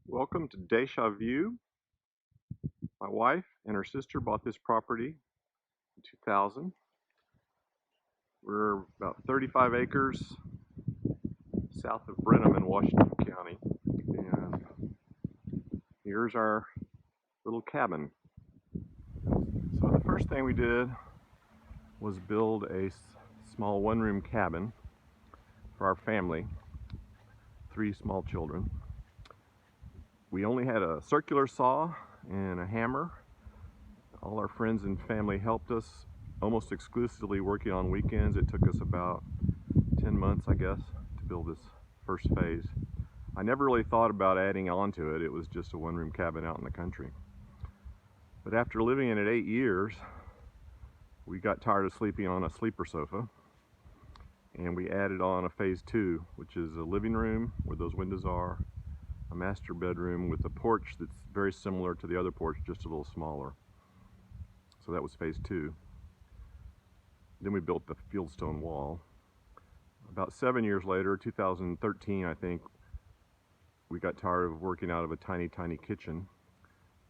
Welcome to Schawe. My wife and her sister bought this property in 2000. We're about 35 acres south of Brenham in Washington County. And here's our little cabin. So the first thing we did was build a small one-room cabin for our family, 3 small children. We only had a circular saw and a hammer. All our friends and family helped us almost exclusively working on weekends. It took us about 10 months, I guess, to build this first phase. I never really thought about adding on to it. It was just a one-room cabin out in the country. But after living in it 8 years, we got tired of sleeping on a sleeper sofa, and we added on a phase 2, which is a living room where those windows are, a master bedroom with a porch that's very similar to the other porch, just a little smaller. So that was phase 2. Then we built the fieldstone wall. About 7 years later, 2013, I think, we got tired of working out of a tiny kitchen,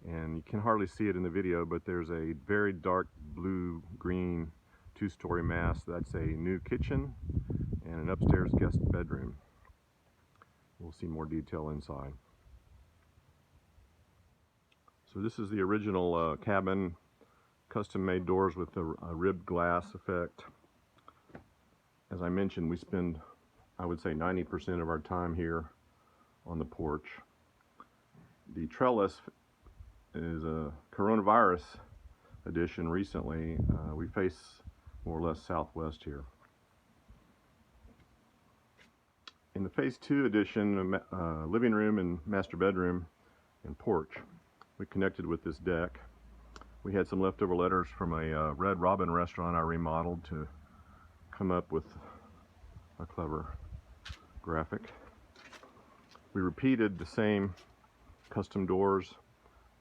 and you can hardly see it in the video, but there's a very dark blue-green 2-story mass. That's a new kitchen and an upstairs guest bedroom. We'll see more detail inside. So this is the original cabin, custom-made doors with a ribbed glass effect. As I mentioned, we spend, I would say, 90% of our time here on the porch. The trellis is a coronavirus edition recently. We face more or less southwest here. In the phase 2 edition, living room and master bedroom and porch, we connected with this deck. We had some leftover letters from a Red Robin restaurant I remodeled to come up with a clever graphic. We repeated the same custom doors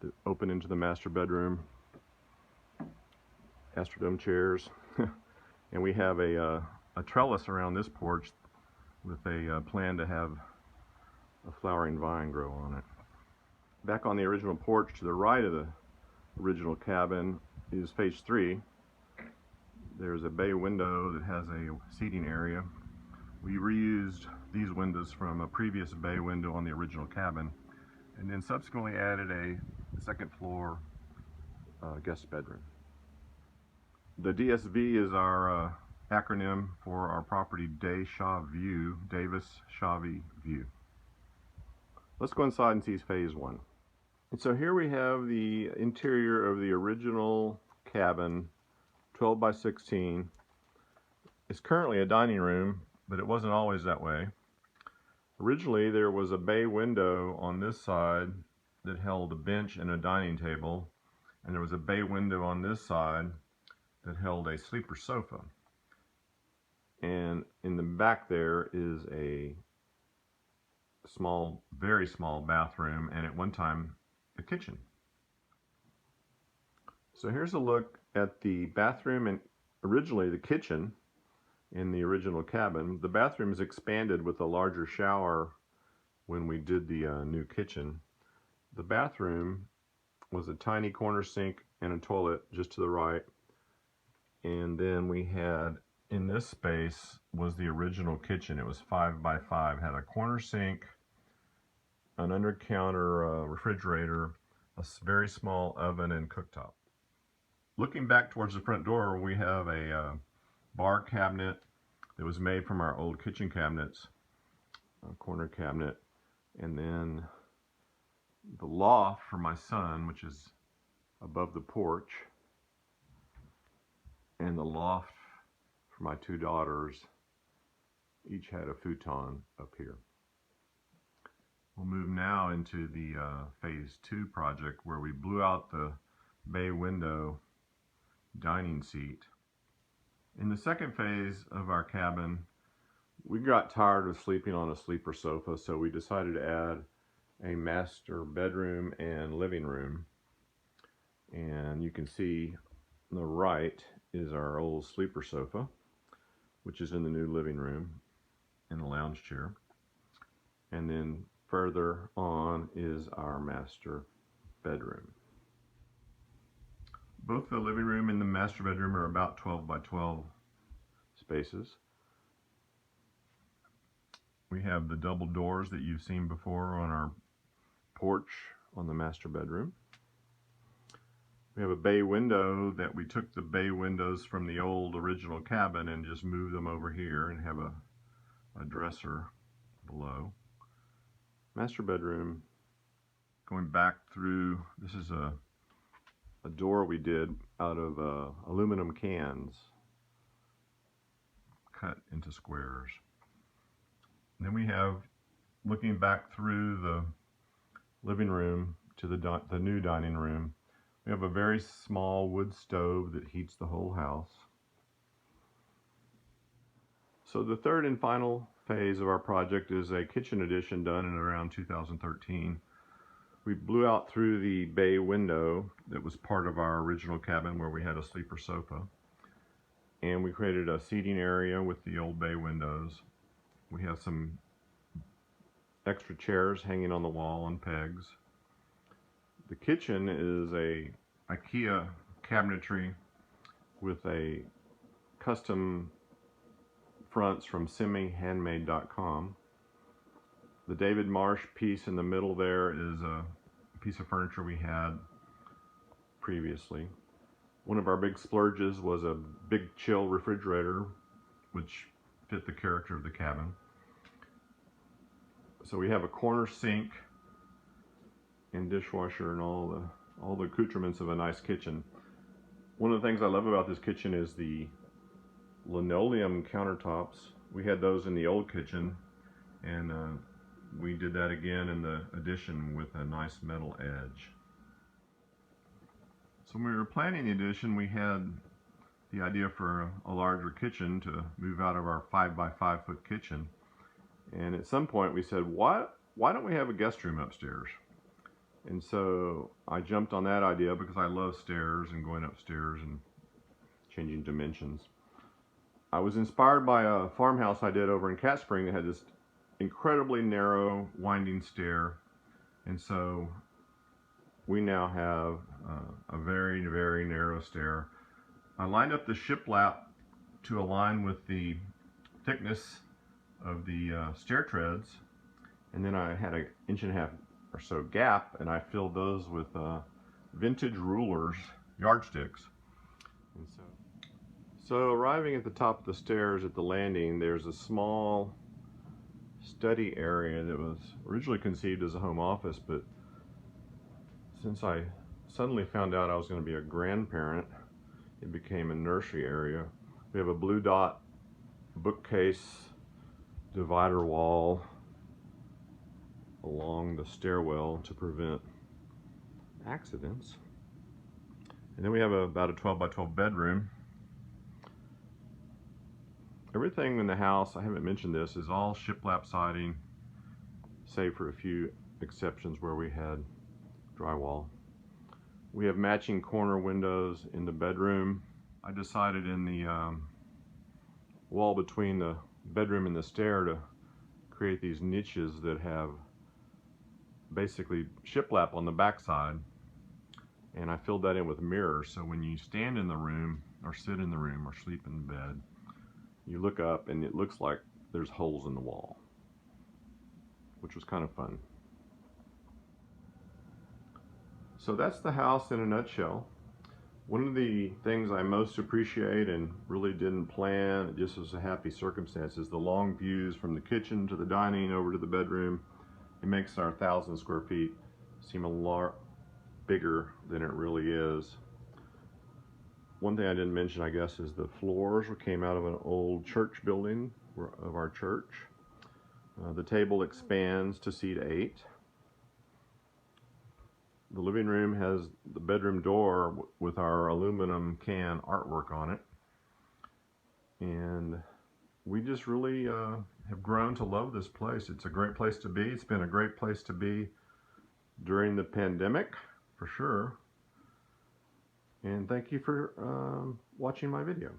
that open into the master bedroom, Astrodome chairs, and we have a trellis around this porch with a plan to have a flowering vine grow on it. Back on the original porch to the right of the original cabin is phase 3. There's a bay window that has a seating area. We reused these windows from a previous bay window on the original cabin, and then subsequently added a second floor guest bedroom. The DSV is our acronym for our property Schawe, Davis Schawe View. Let's go inside and see phase 1. And so here we have the interior of the original cabin, 12 by 16. It's currently a dining room, but it wasn't always that way. Originally, there was a bay window on this side that held a bench and a dining table, and there was a bay window on this side that held a sleeper sofa. And in the back there is a small, very small bathroom, and at one time, a kitchen. So here's a look at the bathroom and originally the kitchen in the original cabin. The bathroom is expanded with a larger shower when we did the new kitchen. The bathroom was a tiny corner sink and a toilet just to the right. And then we had, in this space, was the original kitchen. It was 5 by 5, had a corner sink, an under-counter refrigerator, a very small oven and cooktop. Looking back towards the front door, we have a bar cabinet that was made from our old kitchen cabinets, a corner cabinet, and then the loft for my son, which is above the porch, and the loft for my 2 daughters. Each had a futon up here. We'll move now into the phase 2 project where we blew out the bay window dining seat. In the second phase of our cabin, we got tired of sleeping on a sleeper sofa, so we decided to add a master bedroom and living room. And you can see on the right is our old sleeper sofa, which is in the new living room, and a lounge chair. And then further on is our master bedroom. Both the living room and the master bedroom are about 12 by 12 spaces. We have the double doors that you've seen before on our porch on the master bedroom. We have a bay window that we took the bay windows from the old original cabin and just moved them over here and have a dresser below. Master bedroom, going back through, this is a door we did out of aluminum cans cut into squares. And then we have, looking back through the living room to the new dining room, we have a very small wood stove that heats the whole house. So the third and final phase of our project is a kitchen addition done in around 2013. We blew out through the bay window that was part of our original cabin where we had a sleeper sofa. And we created a seating area with the old bay windows. We have some extra chairs hanging on the wall on pegs. The kitchen is a IKEA cabinetry with a custom fronts from semihandmade.com. The David Marsh piece in the middle there is a piece of furniture we had previously. One of our big splurges was a big chill refrigerator, which fit the character of the cabin. So we have a corner sink and dishwasher and all the accoutrements of a nice kitchen. One of the things I love about this kitchen is the linoleum countertops. We had those in the old kitchen, and we did that again in the addition with a nice metal edge. So when we were planning the addition, we had the idea for a larger kitchen to move out of our 5 by 5 foot kitchen. And at some point we said, why don't we have a guest room upstairs? And so I jumped on that idea because I love stairs and going upstairs and changing dimensions. I was inspired by a farmhouse I did over in Cat Spring that had this incredibly narrow winding stair, and so we now have a very, very narrow stair. I lined up the shiplap to align with the thickness of the stair treads, and then I had an 1.5 inch or so gap, and I filled those with vintage rulers, yardsticks. And so arriving at the top of the stairs at the landing, there's a small study area that was originally conceived as a home office, but since I suddenly found out I was going to be a grandparent, it became a nursery area. We have a blue dot bookcase divider wall along the stairwell to prevent accidents. And then we have about a 12 by 12 bedroom. Everything in the house, I haven't mentioned this, is all shiplap siding, save for a few exceptions where we had drywall. We have matching corner windows in the bedroom. I decided in the wall between the bedroom and the stair to create these niches that have basically shiplap on the backside, and I filled that in with mirrors, so when you stand in the room or sit in the room or sleep in bed, you look up and it looks like there's holes in the wall, which was kind of fun. So that's the house in a nutshell. One of the things I most appreciate and really didn't plan, it just was a happy circumstance, is the long views from the kitchen to the dining over to the bedroom. It makes our 1,000 square feet seem a lot bigger than it really is. One thing I didn't mention, I guess, is the floors came out of an old church building of our church. The table expands to seat 8. The living room has the bedroom door with our aluminum can artwork on it. And we just really have grown to love this place. It's a great place to be. It's been a great place to be during the pandemic, for sure. And thank you for watching my video.